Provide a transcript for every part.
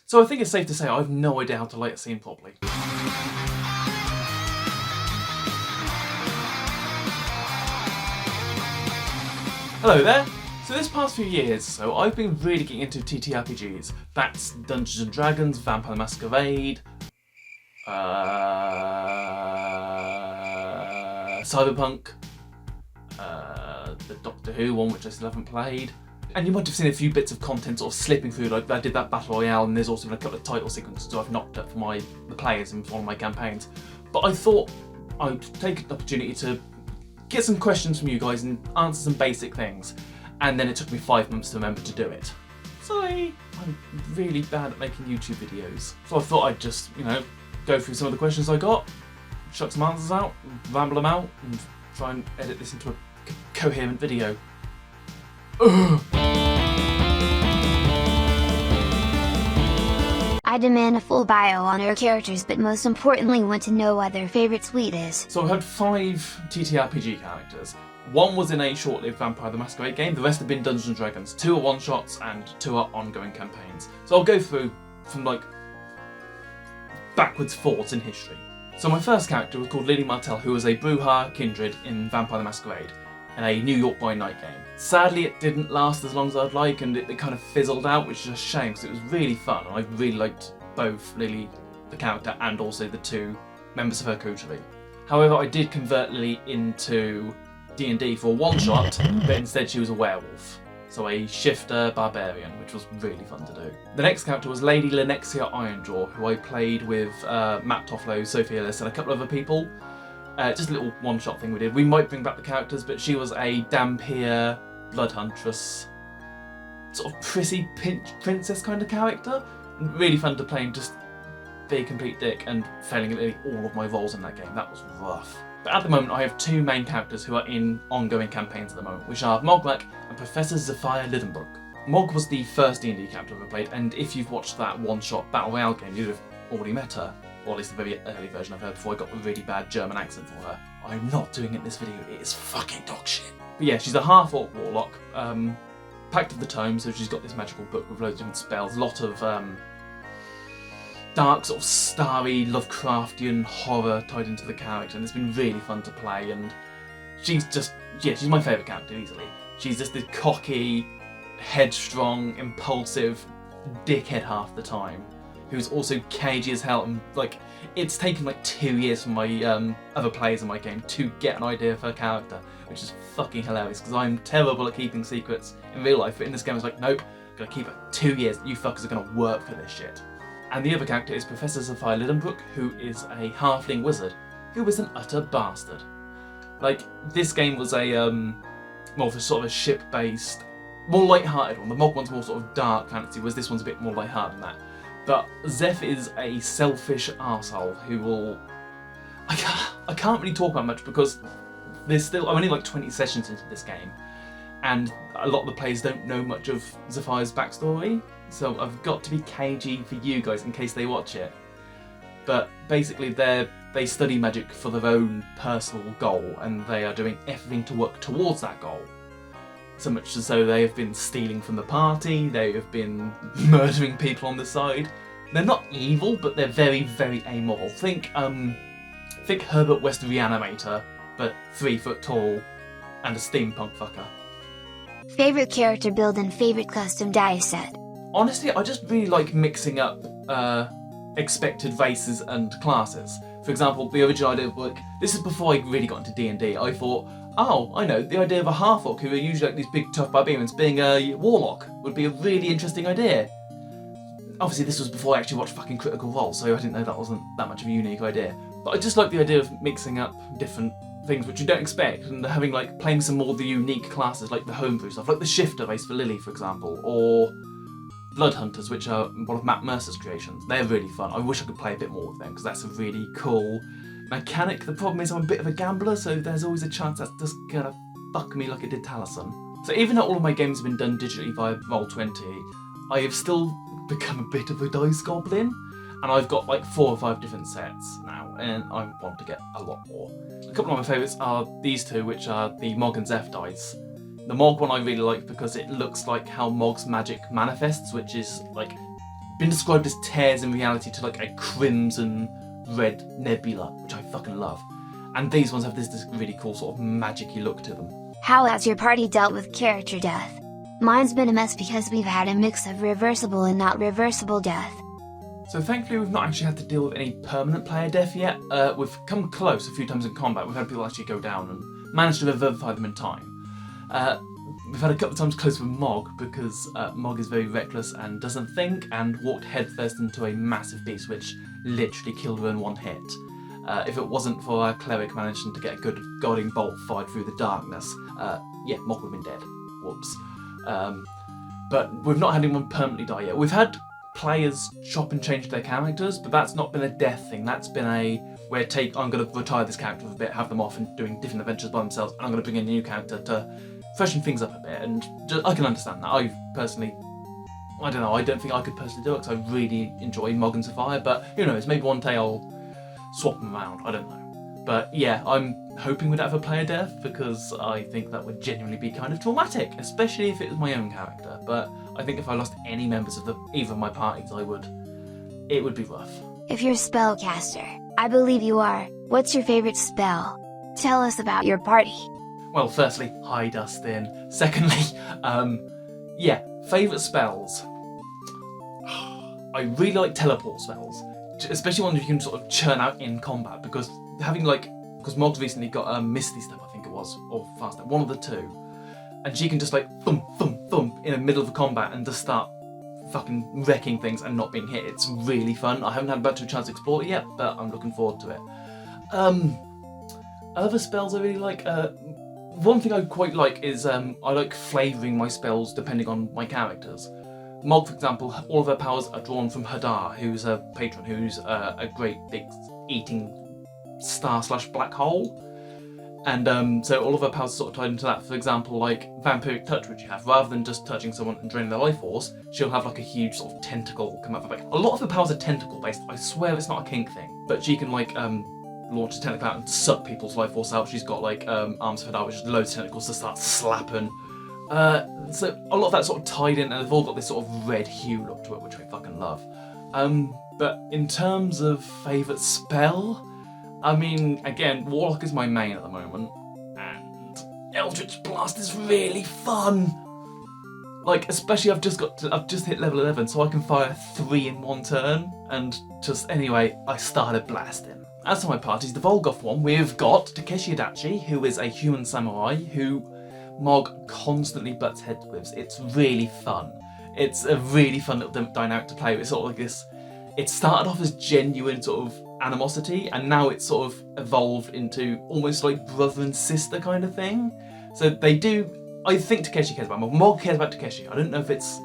So I think it's safe to say I have no idea how to light a scene properly. Hello there! So this past few years I've been really getting into TTRPGs. That's Dungeons and Dragons, Vampire the Masquerade, Cyberpunk, the Doctor Who one which I still haven't played. And you might have seen a few bits of content sort of slipping through, like I did that Battle Royale, and there's also been a couple of title sequences I've knocked up for the players in one of my campaigns. But I thought I'd take the opportunity to get some questions from you guys and answer some basic things. And then it took me 5 months to remember to do it. Sorry, I'm really bad at making YouTube videos. So I thought I'd just, go through some of the questions I got, chuck some answers out, ramble them out, and try and edit this into a coherent video. Ugh. I demand a full bio on our characters, but most importantly want to know what their favourite sweet is. So I had 5 TTRPG characters. 1 was in a short-lived Vampire the Masquerade game, the rest have been Dungeons and Dragons. 2 are one-shots and 2 are ongoing campaigns. So I'll go through from backwards forwards in history. So my first character was called Lily Martell, who was a Brujah kindred in Vampire the Masquerade, in a New York by Night game. Sadly, it didn't last as long as I'd like, and it kind of fizzled out, which is a shame because it was really fun, and I really liked both Lily, the character, and also the 2 members of her coterie. However, I did convert Lily into D&D for a one-shot, but instead she was a werewolf. So a shifter barbarian, which was really fun to do. The next character was Lady Lenexia Ironjaw, who I played with Matt Toffolo, Sophie Ellis, and a couple of other people. Just a little one-shot thing we did. We might bring back the characters, but she was a Dhampir blood huntress, sort of prissy princess kind of character. And really fun to play and just be a complete dick and failing at all of my roles in that game. That was rough. But at the moment I have 2 main characters who are in ongoing campaigns at the moment, which are Moglac and Professor Zephyr Lidenbrook. Mog was the first D&D character I've ever played, and if you've watched that one-shot Battle Royale game, you'd have already met her. Or at least the very early version of her before I got a really bad German accent for her. I'm not doing it in this video, it is fucking dog shit. But yeah, she's a half-orc warlock, Pact of the Tome, so she's got this magical book with loads of different spells, a lot of dark, sort of starry, Lovecraftian horror tied into the character, and it's been really fun to play, and she's just, she's my favourite character easily. She's just this cocky, headstrong, impulsive dickhead half the time, who's also cagey as hell, and it's taken 2 years for my other players in my game to get an idea of her character, which is fucking hilarious because I'm terrible at keeping secrets in real life, but in this game I was like, nope, gotta keep it 2 years, you fuckers are gonna work for this shit. And the other character is Professor Zephyr Lidenbrook, who is a halfling wizard, who is an utter bastard. This game was a more of a sort of a ship-based, more light-hearted one. The Mog one's more sort of dark fantasy, whereas this one's a bit more light-hearted than that. But Zeph is a selfish arsehole who will... I can't really talk about much because I'm only 20 sessions into this game, and a lot of the players don't know much of Zephyr's backstory, so I've got to be cagey for you guys in case they watch it. But basically they study magic for their own personal goal, and they are doing everything to work towards that goal. So much as though they have been stealing from the party, they have been murdering people on the side. They're not evil, but they're very, very amoral. Think Herbert West Reanimator, but 3 foot tall and a steampunk fucker. Favourite character build and favourite custom dice set? Honestly, I just really like mixing up expected races and classes. For example, the original idea of this is before I really got into D&D, I thought, oh, I know, the idea of a half-orc who are usually these big tough barbarians being a warlock would be a really interesting idea. Obviously this was before I actually watched fucking Critical Role, so I didn't know that wasn't that much of a unique idea. But I just like the idea of mixing up different things which you don't expect, and having playing some more of the unique classes, like the homebrew stuff, like the shifter race for Lily, for example, or Blood Hunters, which are one of Matt Mercer's creations. They're really fun. I wish I could play a bit more with them, because that's a really cool mechanic. The problem is I'm a bit of a gambler, so there's always a chance that's just gonna fuck me like it did Taliesin. So even though all of my games have been done digitally via Roll20, I have still become a bit of a dice goblin, and I've got 4 or 5 different sets now, and I want to get a lot more. A couple of my favourites are these 2, which are the Mog and Zeph dice. The Mog one I really like because it looks like how Mog's magic manifests, which is been described as tears in reality to like a crimson red nebula, which I fucking love. And these ones have this really cool sort of magic-y look to them. How has your party dealt with character death? Mine's been a mess because we've had a mix of reversible and not reversible death. So thankfully we've not actually had to deal with any permanent player death yet. We've come close a few times in combat. We've had people actually go down and managed to revivify them in time. We've had a couple of times close with Mog because Mog is very reckless and doesn't think and walked headfirst into a massive beast which literally killed her in one hit. If it wasn't for our cleric managing to get a good guiding bolt fired through the darkness, yeah, Mog would have been dead. Whoops. But we've not had anyone permanently die yet. We've had players chop and change their characters, but that's not been a death thing. That's been I'm going to retire this character for a bit, have them off and doing different adventures by themselves, and I'm going to bring in a new character to freshen things up a bit. And I can understand that. I don't think I could personally do it because I really enjoy Mog and Sophia, but who knows, maybe one day I'll swap them around, I don't know. But yeah, I'm hoping we'd have a player death because I think that would genuinely be kind of traumatic, especially if it was my own character. But I think if I lost any members of either of my parties, it would be rough. If you're a spellcaster, I believe you are, what's your favorite spell? Tell us about your party. Well, firstly, hi Dustin. Secondly, yeah, favourite spells. I really like teleport spells, especially ones you can sort of churn out in combat because Mog's recently got Misty Step, I think it was, or Fast Step, one of the two. And she can just like thump, thump, thump in the middle of a combat and just start fucking wrecking things and not being hit. It's really fun. I haven't had much of a chance to explore it yet, but I'm looking forward to it. Other spells I really like, one thing I quite like is I like flavouring my spells depending on my characters. Mog, for example, all of her powers are drawn from Hadar, who's a patron, who's a great big eating star/black hole. And so all of her powers are sort of tied into that. For example, like Vampiric Touch, which you have, rather than just touching someone and draining their life force, she'll have like a huge sort of tentacle come out of her back. A lot of her powers are tentacle based. I swear it's not a kink thing. But she can like launch a tentacle out and suck people's life force out. She's got like arms for that, which is loads of tentacles to start slapping. So a lot of that's sort of tied in, and they've all got this sort of red hue look to it, which I fucking love. But in terms of favourite spell, I mean, again, Warlock is my main at the moment, and Eldritch Blast is really fun. Like, especially I've just hit level 11, so I can fire 3 in one turn, and anyway, I started blasting. As for my parties, the Volgoth one, we've got Takeshi Adachi, who is a human samurai, who Mog constantly butts heads with. It's really fun. It's a really fun little dynamic to play with. It's sort of like this, it started off as genuine sort of animosity, and now it's sort of evolved into almost like brother and sister kind of thing. So I think Takeshi cares about Mog. Mog cares about Takeshi. I don't know if it's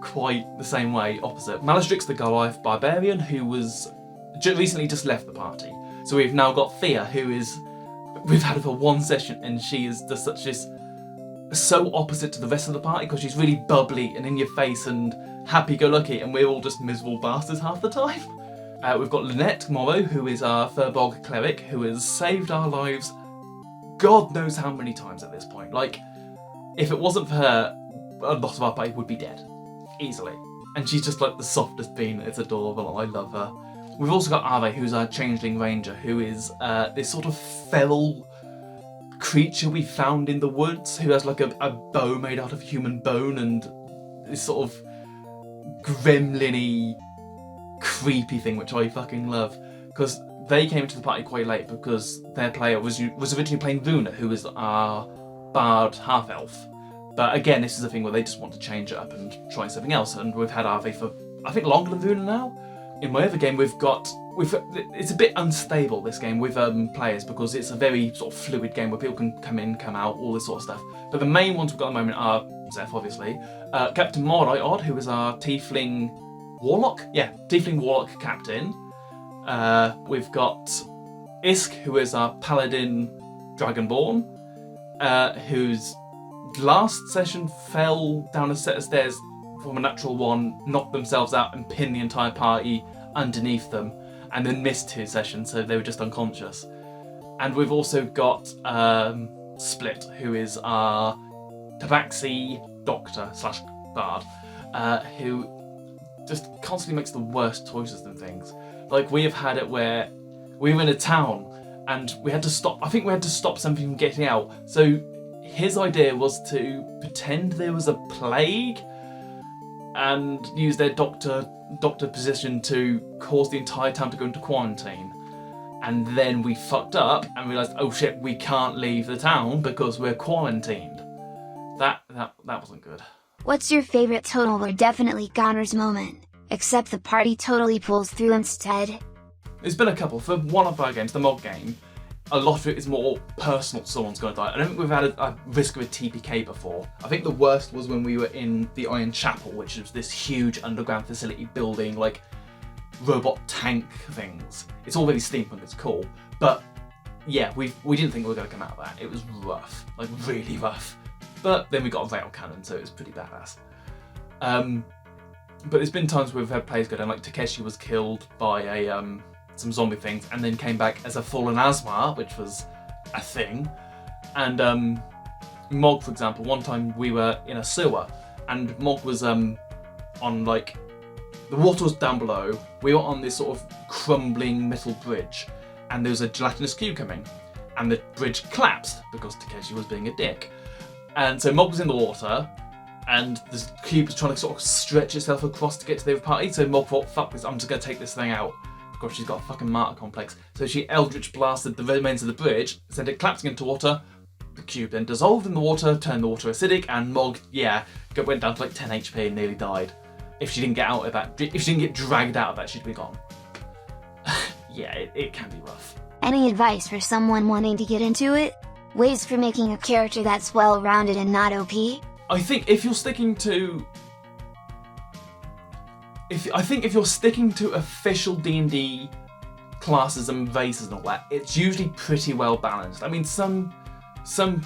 quite the same way, opposite. Malastrix the Goliath Barbarian, who was recently just left the party. So we've now got Thea, we've had her for one session, and she is just so opposite to the rest of the party because she's really bubbly and in your face and happy-go-lucky, and we're all just miserable bastards half the time. We've got Lynette Morrow, who is our Furbog cleric, who has saved our lives God knows how many times at this point. Like, if it wasn't for her, a lot of our party would be dead. Easily. And she's just like the softest bean. It's adorable. I love her. We've also got Ave, who's our changeling ranger, who is this sort of feral creature we found in the woods, who has like a bow made out of human bone and this sort of gremlin-y, creepy thing, which I fucking love. Because they came into the party quite late because their player was originally playing Luna, who is our bard half-elf. But again, this is a thing where they just want to change it up and try something else, and we've had Ave for, I think, longer than Luna now. In my other game, it's a bit unstable, this game, with players, because it's a very sort of fluid game where people can come in, come out, all this sort of stuff. But the main ones we've got at the moment are Zeph, obviously, Captain Mordai Odd, who is our Tiefling Warlock? Yeah, Tiefling Warlock Captain. We've got Isk, who is our Paladin Dragonborn, whose last session fell down a set of stairs from a natural one, knocked themselves out and pinned the entire party underneath them, and then missed 2 sessions, so they were just unconscious. And we've also got Split, who is our Tabaxi Doctor / Bard, who just constantly makes the worst choices and things. Like, we have had it where we were in a town and we had to stop. I think we had to stop something from getting out. So his idea was to pretend there was a plague and use their doctor position to cause the entire town to go into quarantine. And then we fucked up and realised, oh shit, we can't leave the town because we're quarantined. That wasn't good. What's your favorite total or definitely goners moment, except the party totally pulls through instead? There's been a couple. For one of our games, the mod game, a lot of it is more personal, someone's going to die. I don't think we've had a risk of a TPK before. I think the worst was when we were in the Iron Chapel, which is this huge underground facility building, like, robot tank things. It's all really steampunk, it's cool. But yeah, we didn't think we were going to come out of that. It was rough, like really rough. But then we got a rail cannon, so it was pretty badass. But there's been times where we've had players go down, like Takeshi was killed by some zombie things and then came back as a fallen Asmar, which was a thing. And Mog, for example, one time we were in a sewer and Mog was on, like, the water was down below, we were on this sort of crumbling metal bridge and there was a gelatinous cube coming and the bridge collapsed because Takeshi was being a dick. And so Mog was in the water and the cube was trying to sort of stretch itself across to get to the other party, so Mog thought, fuck this, I'm just going to take this thing out. Of course, she's got a fucking martyr complex. So she eldritch blasted the remains of the bridge, sent it collapsing into water. The cube then dissolved in the water, turned the water acidic, and Mog, went down to like 10 HP and nearly died. If she didn't get out of that, if she didn't get dragged out of that, she'd be gone. Yeah, it can be rough. Any advice for someone wanting to get into it? Ways for making a character that's well-rounded and not OP? I think if you're sticking to official D&D classes and races and all that, it's usually pretty well balanced. I mean, some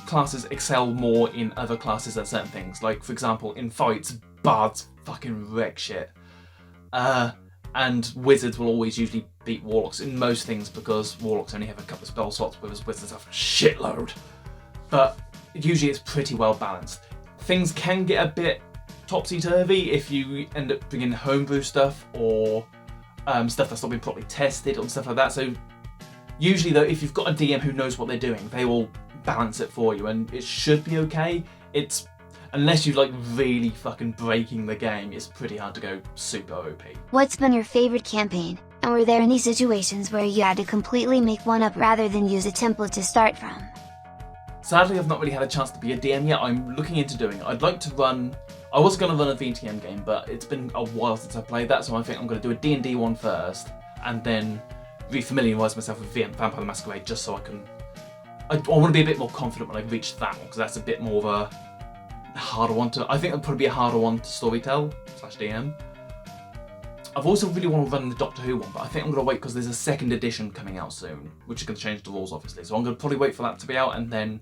classes excel more in other classes at certain things. Like, for example, in fights, bards fucking wreck shit. And wizards will always usually beat warlocks in most things because warlocks only have a couple of spell slots, whereas wizards have a shitload. But usually it's pretty well balanced. Things can get a bit topsy-turvy if you end up bringing homebrew stuff or stuff that's not been properly tested or stuff like that. So usually though, if you've got a DM who knows what they're doing, they will balance it for you and it should be okay. It's, unless you're like really fucking breaking the game, it's pretty hard to go super OP. What's been your favorite campaign? And were there any situations where you had to completely make one up rather than use a template to start from? Sadly, I've not really had a chance to be a DM yet. I'm looking into doing it. I'd like to run, I was going to run a VTM game, but it's been a while since I played that, so I think I'm going to do a D&D one first, and then re-familiarise myself with Vampire the Masquerade, just so I want to be a bit more confident when I reach that one, because that's a bit more of a harder one to, I think it'll probably be a harder one to storytell / DM. I've also really want to run the Doctor Who one, but I think I'm going to wait because there's a second edition coming out soon, which is going to change the rules, obviously. So I'm going to probably wait for that to be out, and then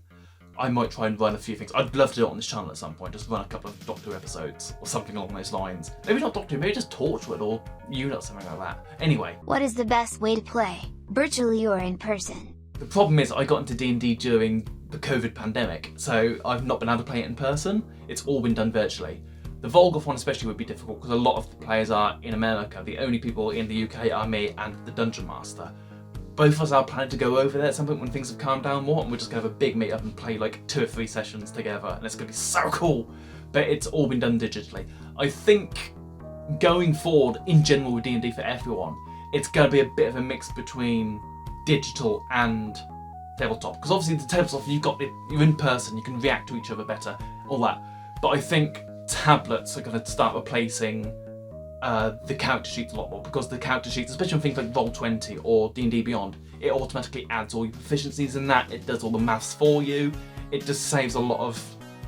I might try and run a few things. I'd love to do it on this channel at some point, just run a couple of Doctor Who episodes, or something along those lines. Maybe not Doctor Who, maybe just Torchwood, or Unit, something like that. Anyway. What is the best way to play, virtually or in person? The problem is I got into D&D during the COVID pandemic, so I've not been able to play it in person. It's all been done virtually. The Volgoth one especially would be difficult because a lot of the players are in America. The only people in the UK are me and the Dungeon Master. Both of us are planning to go over there at some point when things have calmed down more, and we're just going to have a big meet up and play like 2 or 3 sessions together, and it's going to be so cool. But it's all been done digitally. I think going forward in general with D&D for everyone, it's going to be a bit of a mix between digital and tabletop, because obviously the tabletop you're in person, you can react to each other better, all that. But I think tablets are going to start replacing the character sheets a lot more, because the character sheets, especially on things like Roll20 or D&D Beyond, it automatically adds all your proficiencies in that, it does all the maths for you, it just saves a lot of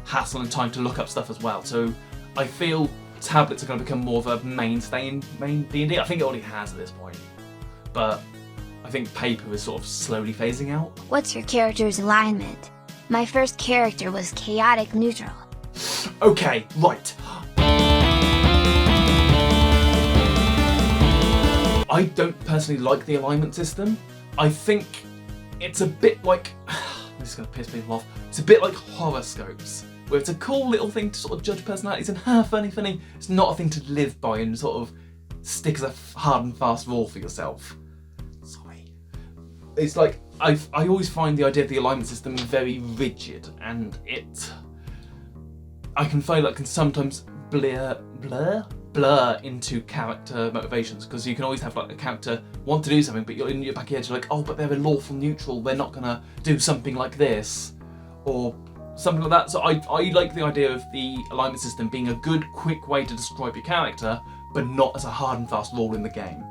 hassle and time to look up stuff as well. So I feel tablets are going to become more of a mainstay in main D&D. I think it already has at this point, but I think paper is sort of slowly phasing out. What's your character's alignment? My first character was chaotic neutral. Okay, right. I don't personally like the alignment system. I think it's a bit like, this is going to piss people off, it's a bit like horoscopes, where it's a cool little thing to sort of judge personalities and funny, it's not a thing to live by and sort of stick as a hard and fast rule for yourself. Sorry. It's like, I always find the idea of the alignment system very rigid, and I can find that can sometimes blur into character motivations, because you can always have like a character want to do something, but you're in your back of your head, you're like, oh, but they're a lawful neutral, they're not gonna do something like this, or something like that. So I like the idea of the alignment system being a good, quick way to describe your character, but not as a hard and fast rule in the game.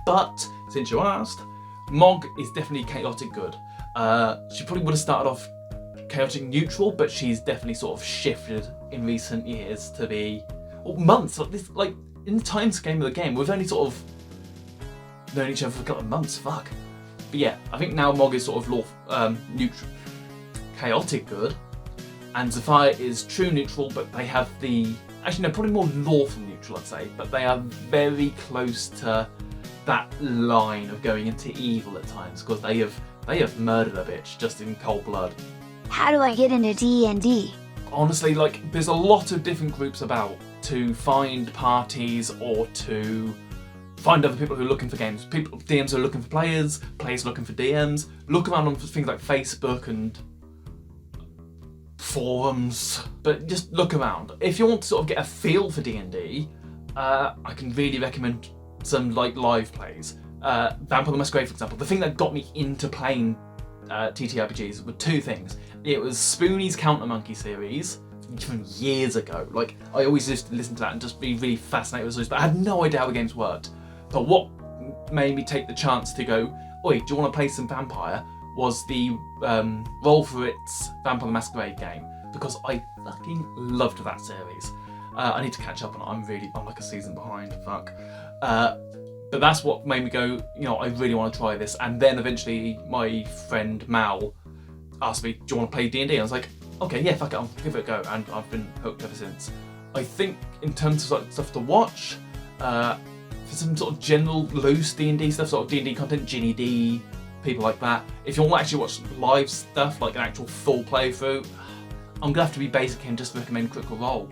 But, since you asked, Mog is definitely chaotic good. She probably would have started off chaotic neutral, but she's definitely sort of shifted in recent years to be, or months, like in the time scale of the game, we've only sort of known each other for a couple of months, fuck. But yeah, I think now Mog is sort of neutral, chaotic good, and Zephyr is true neutral, but they have actually no, probably more lawful neutral, I'd say, but they are very close to that line of going into evil at times, because they have murdered a bitch just in cold blood. How do I get into D&D? Honestly, like, there's a lot of different groups about to find parties or to find other people who are looking for games. DMs are looking for players are looking for DMs. Look around on things like Facebook and forums, but just look around. If you want to sort of get a feel for D&D, I can really recommend some like live plays. Vampire the Masquerade, for example. The thing that got me into playing TTRPGs were two things. It was Spoonie's Counter Monkey series from years ago. Like, I always used to listen to that and just be really fascinated with those, but I had no idea how the games worked. But what made me take the chance to go, oi, do you want to play some Vampire? Was the Roll for It's Vampire the Masquerade game, because I fucking loved that series. I need to catch up on it. I'm like a season behind, fuck. But that's what made me go, you know, I really want to try this. And then eventually my friend Mal asked me, do you want to play D&D? I was like, okay, yeah, fuck it, I'll give it a go. And I've been hooked ever since. I think in terms of like stuff to watch, for some sort of general loose D&D stuff, sort of D&D content, Ginny D, people like that. If you want to actually watch live stuff, like an actual full playthrough, I'm gonna have to be basic and just recommend Critical Role.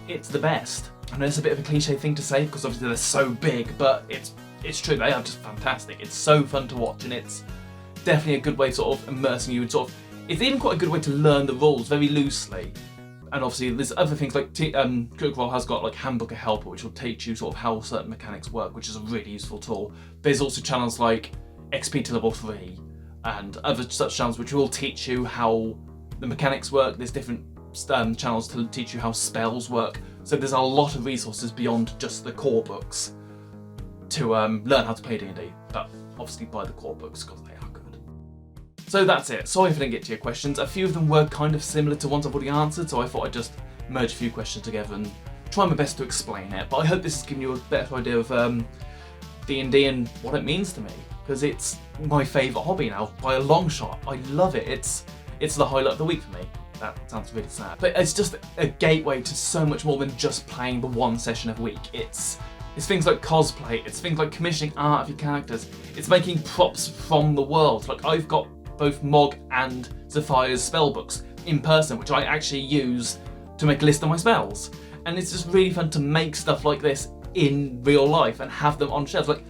It's the best. I know it's a bit of a cliche thing to say because obviously they're so big, but it's true, they are just fantastic. It's so fun to watch, and it's definitely a good way of sort of immersing you in sort of, it's even quite a good way to learn the rules very loosely. And obviously there's other things like Critical Role has got like Handbook of Helper, which will teach you sort of how certain mechanics work, which is a really useful tool. There's also channels like XP to level 3 and other such channels which will teach you how the mechanics work. There's different channels to teach you how spells work. So there's a lot of resources beyond just the core books to learn how to play D&D, but obviously buy the core books because they are good. So that's it. Sorry if I didn't get to your questions. A few of them were kind of similar to ones I've already answered, so I thought I'd just merge a few questions together and try my best to explain it. But I hope this has given you a better idea of D&D and what it means to me, because it's my favourite hobby now by a long shot. I love it. It's the highlight of the week for me. That sounds really sad. But it's just a gateway to so much more than just playing the one session a week. It's things like cosplay, it's things like commissioning art of your characters, it's making props from the world. Like, I've got both Mog and Zephyr's spellbooks in person, which I actually use to make a list of my spells. And it's just really fun to make stuff like this in real life and have them on shelves. Like,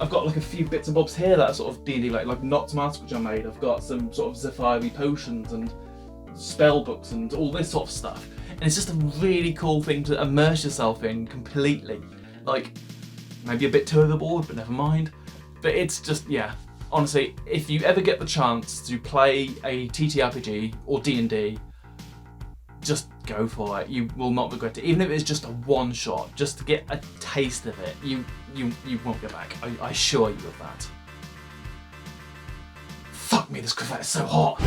I've got like a few bits and bobs here that are sort of D&D, like Nox masks which I made. I've got some sort of Zephyr potions and spell books and all this sort of stuff. And it's just a really cool thing to immerse yourself in completely. Like, maybe a bit too overboard, but never mind. But it's just, yeah, honestly, if you ever get the chance to play a TTRPG or D&D, just go for it. You will not regret it. Even if it's just a one shot, just to get a taste of it, you won't go back. I assure you of that. Fuck me, this cravat is so hot.